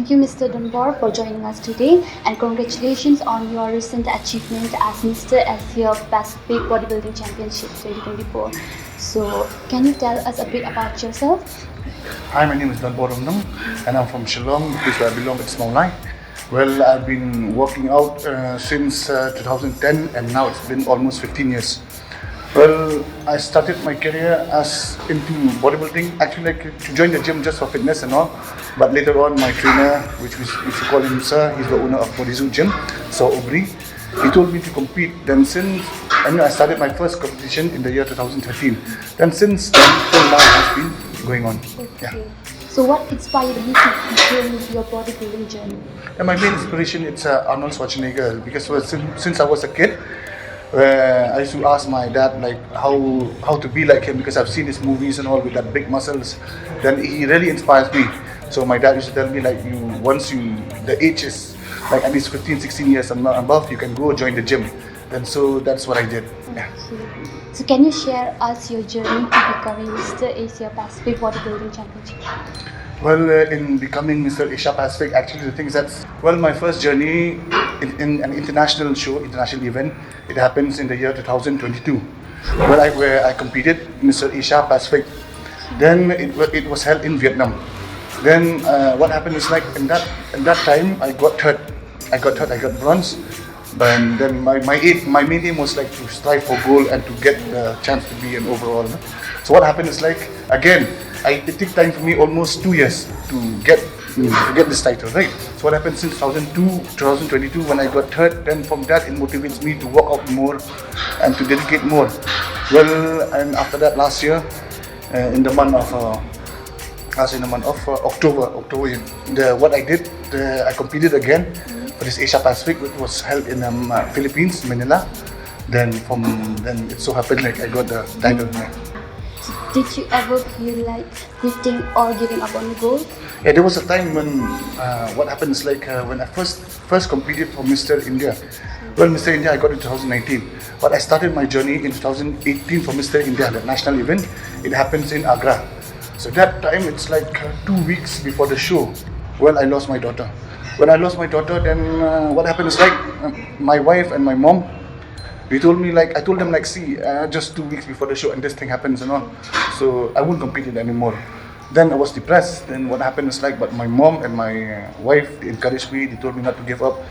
Thank you, Mr. Donbor, for joining us today, and congratulations on your recent achievement as Mr. Asia Pacific Bodybuilding Championship 2024. So, can you tell us a bit about yourself? Hi, my name is Donbor Rumnong, and I'm from Shillong, the place where I belong. It's Maulai. Well, I've been working out since 2010, and now it's been almost 15 years. Well, I started my career as into bodybuilding, actually like to join the gym just for fitness and all. But later on, my trainer, which we call him Sir, he's the owner of Bodybuilding Gym, so Obri, he told me to compete. Then since I started my first competition in the year 2013. Then since then till now, it's been going on. Okay. Yeah. So what inspired you to begin your bodybuilding journey? And my main inspiration is Arnold Schwarzenegger, because since I was a kid, I used to ask my dad like how to be like him, because I've seen his movies and all with that big muscles. Then he really inspires me. So my dad used to tell me like the age is like at least 15-16 years and above, you can go join the gym. And so that's what I did. Yeah. Okay. So can you share us your journey to becoming Mr. Asia Pacific Bodybuilding Championship? Well, in becoming Mr. Asia Pacific, actually the thing is that, well, my first journey in an international event, it happens in the year 2022, where I competed Mr. Asia Pacific. Then it was held in Vietnam. Then what happened is like in that time I got hurt. I got bronze. But then my main aim was like to strive for gold and to get the chance to be an overall. So what happened is like again, it took time for me almost 2 years to get this title, right? So what happened since 2022 when I got hurt, then from that it motivates me to work out more and to dedicate more. Well, and after that last year, in the month of October, what I did, I competed again for this Asia Pacific, which was held in Philippines, Manila. Then it so happened like I got the title. Did you ever feel like quitting or giving up on the goal? Yeah, there was a time when what happened is like when I first competed for Mr. India. Well, Mr. India I got in 2019, but I started my journey in 2018 for Mr. India, the national event. It happens in Agra. So that time it's like 2 weeks before the show. Well, I lost my daughter. When I lost my daughter, then what happened is like my wife and my mom, I told them like, see, just 2 weeks before the show and this thing happens and all, so I won't compete it anymore. Then I was depressed. Then what happened is like, but my mom and my wife, they encouraged me. They told me not to give up.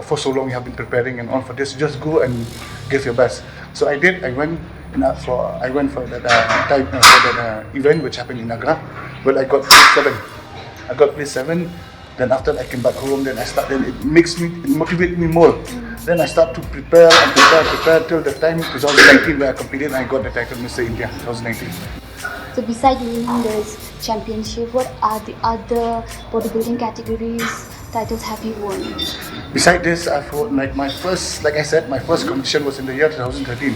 For so long you have been preparing and all for this, just go and give your best. So I did. I went for that event which happened in Agra. Well, I got place 7. Then after I came back home, then it motivated me more. Then I start to prepare till the time 2019 where I competed and I got the title Mr. India 2019. So besides winning this championship, what are the other bodybuilding categories titles have you won? Besides this, I've won my first competition was in the year 2013.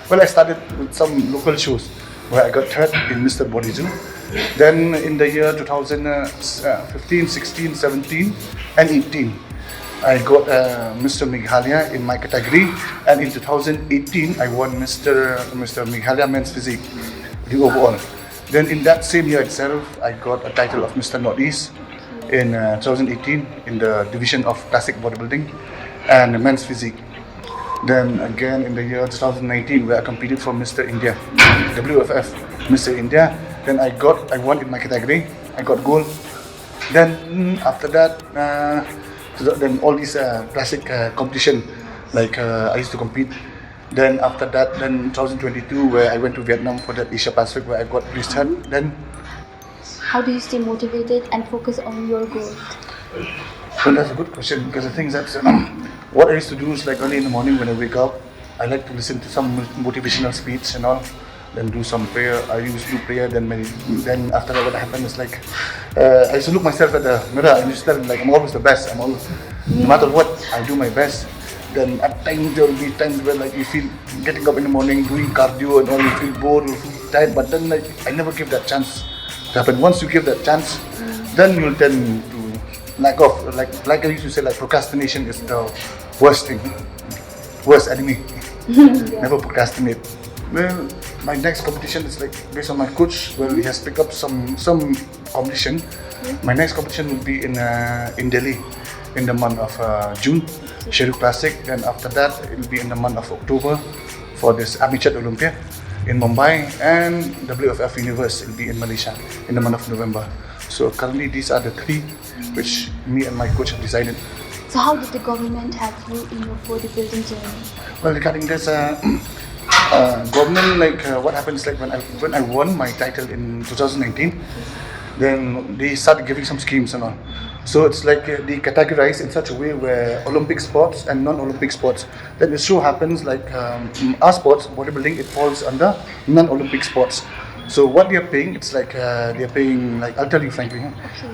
Well, I started with some local shows where I got third in Mr. Bodybuilding. Then in the year 2015, 16, 17 and 18, I got Mr. Meghalaya in my category, and in 2018 I won Mr. Meghalaya Men's Physique, the overall. Then in that same year itself, I got a title of Mr. Northeast in 2018 in the division of classic bodybuilding and men's physique. Then again in the year 2019 where I competed for Mr. India, WFF Mr. India. Then I won in my category. I got gold. Then after that, then all these classic competition, like I used to compete. Then after that, then 2022 where I went to Vietnam for that Asia Pacific where I got placed third. Then how do you stay motivated and focus on your goal? Well, that's a good question, because the thing is that what I used to do is like early in the morning when I wake up, I like to listen to some motivational speech and all. Then do some prayer. I used to do prayer. Then after that, what happened is like I used to look myself at the mirror and just tell like I'm always the best. No matter what, I do my best. Then at times there will be times where like you feel getting up in the morning doing cardio and all, you feel bored, you feel tired. But then like I never give that chance to happen. Once you give that chance, then you'll tend to lack off. Like I used to say, like procrastination is the worst enemy. Yeah. Never procrastinate. Well, my next competition is like based on my coach. Well, he has picked up some competition. My next competition will be in Delhi in the month of June, Sheru Classic. Then after that, it will be in the month of October for this Amichat Olympia in Mumbai, and WFF Universe will be in Malaysia in the month of November. So currently, these are the three which me and my coach have decided. So how did the government help you in your bodybuilding journey? Well, regarding this, government, like what happens like when I won my title in 2019, then they started giving some schemes and all. So it's like they categorize in such a way where Olympic sports and non-Olympic sports. Then it so happens like our sports, bodybuilding, it falls under non-Olympic sports. So what they are paying, it's like they are paying like, I'll tell you frankly,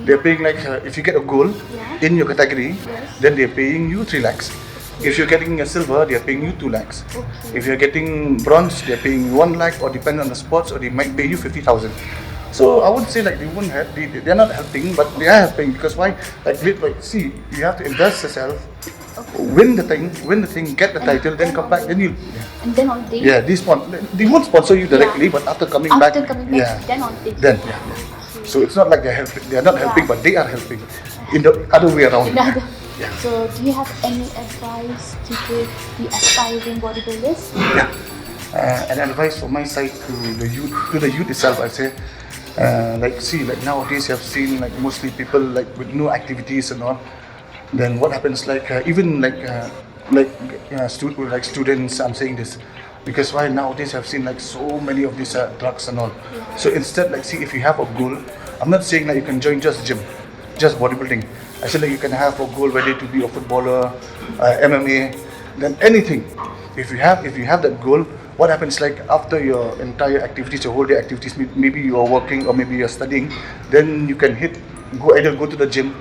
they are paying like if you get a gold in your category, then they are paying you 3 lakhs. If you're getting a silver, they are paying you 2 lakhs. If you're getting bronze, they are paying you 1 lakh, or depending on the sports, or they might pay you 50,000. So I would say like they won't help. They're not helping, but they are helping because why? Like see, you have to invest yourself, win the thing, get the title, then come back, then you. And then on day. Yeah, they won't sponsor you directly, but after coming back, then on day. Then yeah. So it's not like they're helping. They are not helping, but they are helping in the other way around. Yeah. So do you have any advice to give the aspiring bodybuilders? Yeah. An advice from my side to the youth itself, I say, like see, like nowadays you have seen like mostly people like with no activities and all. Then what happens like even like students, I'm saying this because why nowadays I've seen like so many of these drugs and all. So instead, like see, if you have a goal, I'm not saying that you can join just gym, just bodybuilding. I said like you can have a goal whether to be a footballer, MMA, then anything. If you have that goal, what happens like after your entire activities, your whole day activities, maybe you are working or maybe you're studying, then you can either go to the gym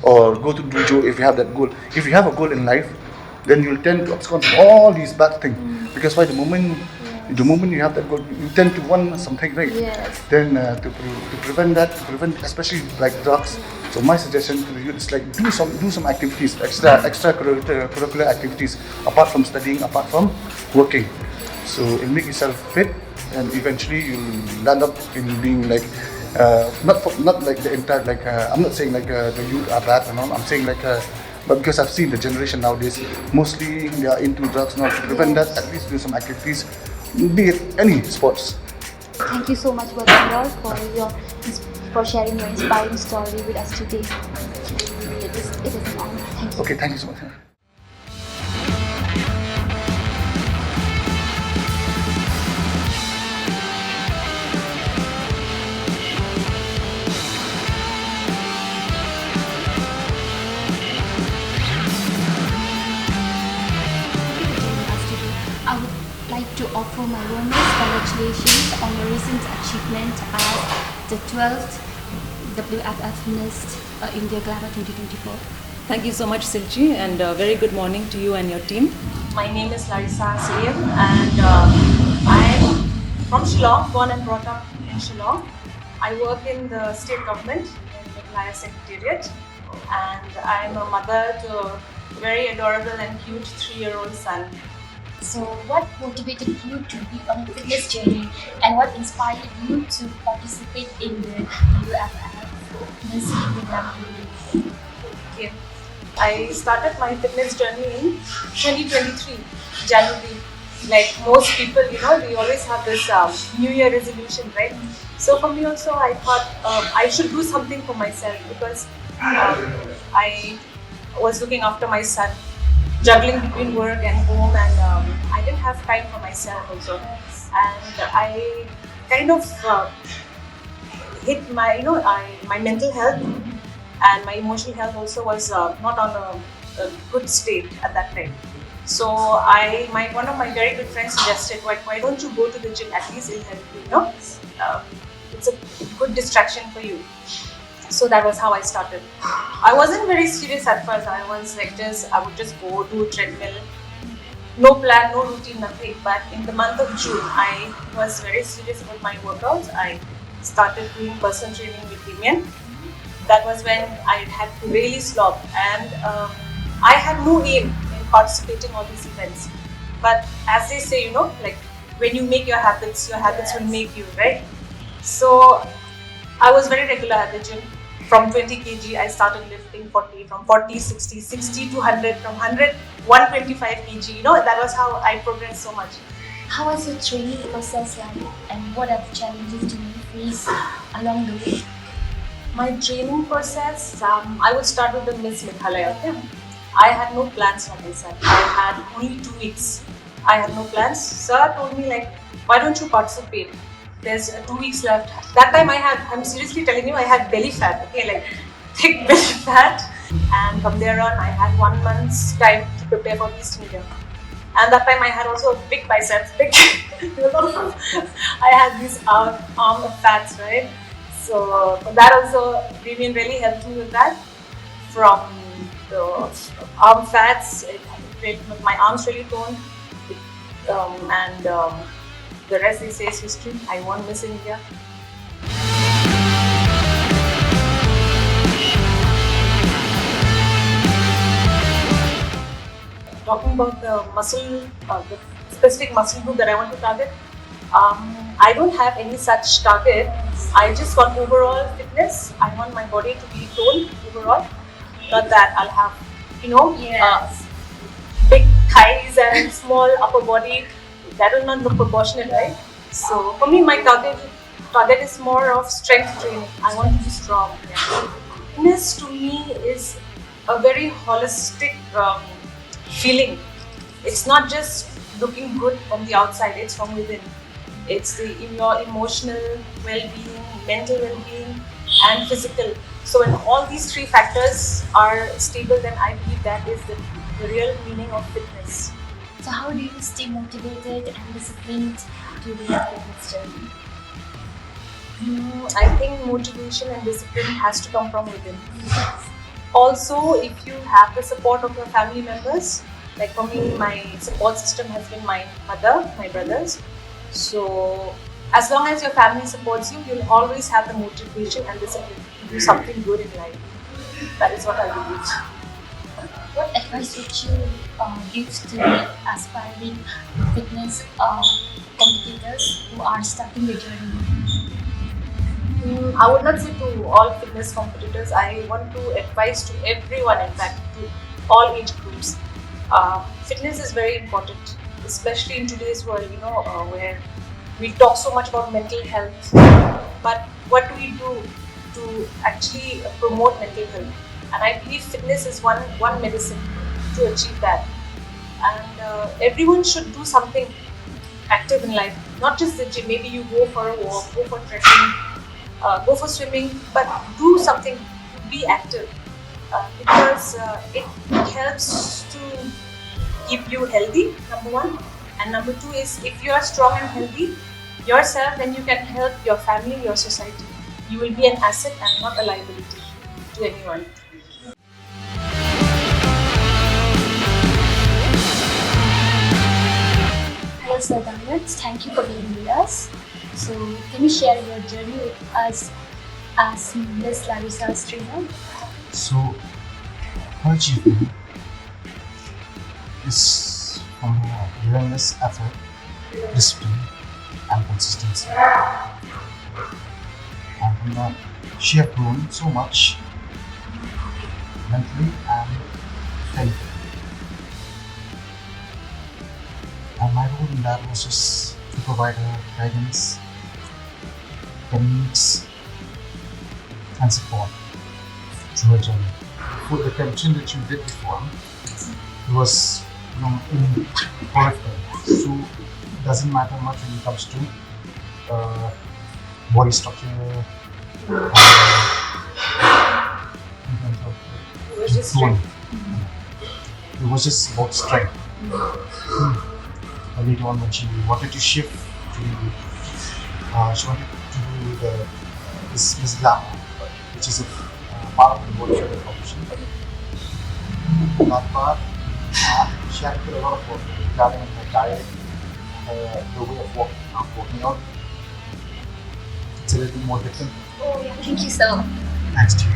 or go to dojo if you have that goal. If you have a goal in life, then you'll tend to abscond from all these bad things. Because why the moment you have that goal, you tend to want something, right? Yes. Then to prevent especially like drugs. So my suggestion to you is like do some activities, extracurricular activities apart from studying, apart from working. So it make yourself fit, and eventually you'll land up in being like not like the entire like I'm not saying like the youth are bad and all. I'm saying like but because I've seen the generation nowadays, mostly they are into drugs now. To prevent that, at least do some activities, be it any sports. Thank you so much, Donbor, for sharing your inspiring story with us today. It is an honor. Thank you. Okay, thank you so much. I would like to offer my warmest congratulations on your recent achievement as the 12th WFF Missed India Glamour 2024. Thank you so much, Silchi, and very good morning to you and your team. My name is Larisa, Syiem, and I'm from Shillong, born and brought up in Shillong. I work in the state government in the Malaya Secretariat, and I'm a mother to a very adorable and cute 3-year-old son. So, what motivated you to be on a fitness journey, and what inspired you to participate in the WFF Miss India Glamour? Okay. I started my fitness journey in 2023, January. Like most people, they always have this New Year resolution, right? So for me also, I thought I should do something for myself because I was looking after my son, juggling between work and home, and I didn't have time for myself also. And I kind of hit my, my mental health and my emotional health also was not on a good state at that time. So one of my very good friends suggested, why don't you go to the gym? At least it'll help you, it's a good distraction for you. So that was how I started. I wasn't very serious at first. I was like I would just go do a treadmill. No plan, no routine, nothing. But in the month of June, I was very serious about my workouts. I started doing personal training with women. That was when I had to really slog, and I had no aim in participating in all these events. But as they say, like when you make your habits will make you, right? So I was very regular at the gym. From 20 kg, I started lifting 40, from 40, 60, 60 to 100, from 100, 125 kg. That was how I progressed so much. How was your training process like, and what are the challenges do you face along the way? My training process, I would start with the Miss Meghalaya. Okay? I had no plans for this. I had only 2 weeks. I had no plans. Sir told me like, why don't you participate? There's 2 weeks left. That time I'm seriously telling you, I had belly fat, okay, like thick belly fat. And from there on, I had 1 month's time to prepare for East India. And that time I had also a big biceps, I had these arm fats, right? So that also, Vivian really helped me with that. From the arm fats, my arms really toned, and the rest they say is history. I won Miss India. Talking about the muscle, the specific muscle group that I want to target, I don't have any such target. I just want overall fitness. I want my body to be toned overall. Not that I'll have, big thighs and small upper body. That will not look proportionate, right? So for me, my target is more of strength training. I want to be strong. Yeah. Fitness to me is a very holistic feeling. It's not just looking good from the outside, it's from within. It's in your emotional well-being, mental well-being, and physical. So when all these 3 factors are stable, then I believe that is the real meaning of fitness. So how do you stay motivated and disciplined during your fitness journey? I think motivation and discipline has to come from within. Also, if you have the support of your family members, like for me, my support system has been my mother, my brothers. So as long as your family supports you, you'll always have the motivation and discipline to do something good in life. That is what I believe. What advice would you give to aspiring fitness competitors who are starting their journey? I would not say to all fitness competitors. I want to advise to everyone, in fact, to all age groups. Fitness is very important, especially in today's world, where we talk so much about mental health. But what do we do to actually promote mental health? And I believe fitness is one medicine to achieve that. And everyone should do something active in life, not just the gym. Maybe you go for a walk, go for trekking, go for swimming, but do something to be active because it helps to keep you healthy, number 1. And number 2 is, if you are strong and healthy yourself, then you can help your family, your society. You will be an asset and not a liability to anyone. Hello Sir Donbor, thank you for being with us. So can you share your journey with us as Miss Larisa's trainer? So her achievement is from her relentless effort, discipline and consistency. And from that, she has grown so much mentally and physically. And my role in that was just to provide her guidance, techniques and support through her journey. For the connection that you did before, it was in peripheral, so it doesn't matter much when it comes to body structure, in terms of tone. It was just about strength. Later on, when she wanted to shift to, she wanted to do this Glamour, which is a part of the bodybuilding competition. That part, she had to put a lot of work regarding her diet, the way of working out. It's a little more different. Oh, yeah. Thank you so much. Thanks to you.